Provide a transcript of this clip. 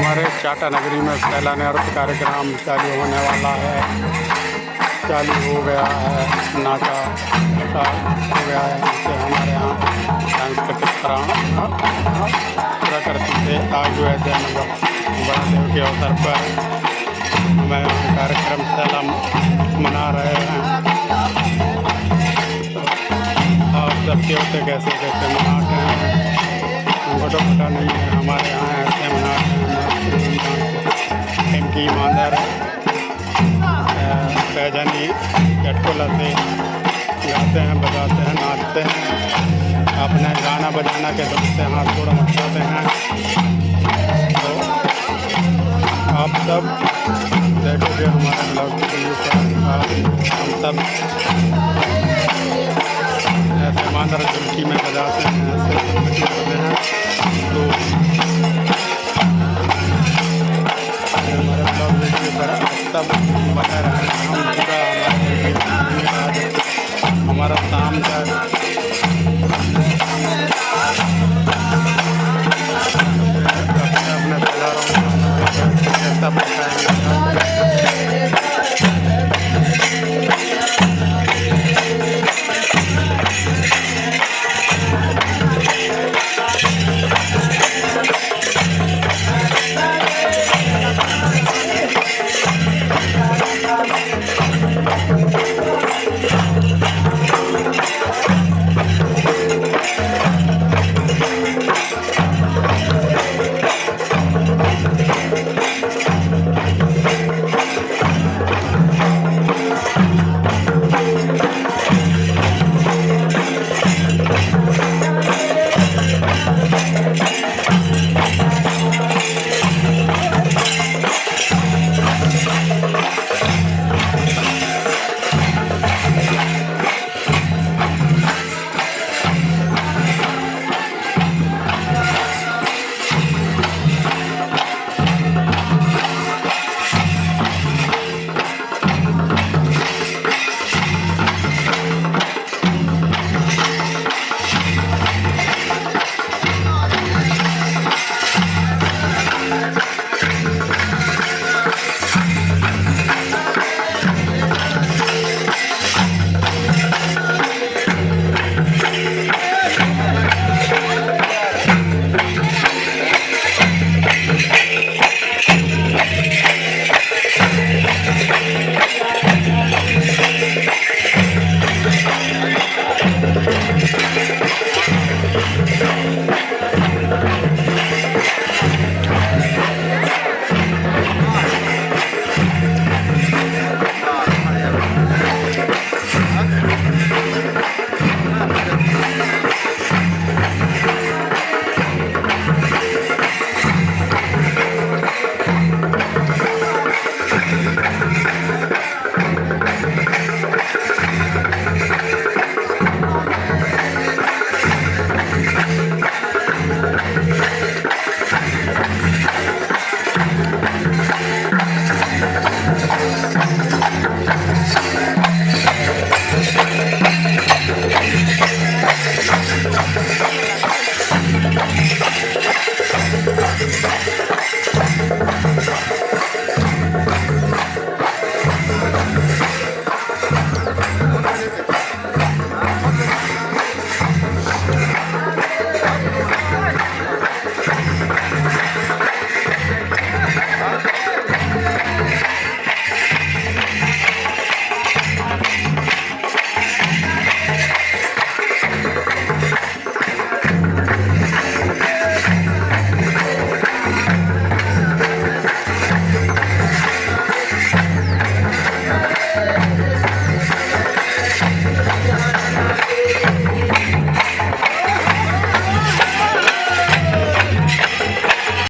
हमारे चाटा नगरी में पहला नृत्य कार्यक्रम चालू होने वाला है। चालू हो गया है, नाचा हो गया है। इससे हमारे यहाँ सांस्कृतिक प्रकृति से आज जो है बड़े के अवसर पर हमें कार्यक्रम शैला मना रहे हैं। और सब त्योहार कैसे कैसे मनाते हैं, हमको तो पता नहीं है। हमारे यहाँ ऐसे मनाते हैं। इनकी ईमानदार पैजनी चटकोला से गाते हैं, बजाते हैं, नाचते हैं, अपने गाना बजाना के दम से हाथ थोड़ा मचाते हैं। तो आप सब देखोगे हमारे ब्लॉग वीडियो पर, हम सब ऐसे ईमानदार चुटकी में बजाते हैं, ऐसे करते हैं। तो हमारे ब्लॉग वीडियो पर सब बने रहें।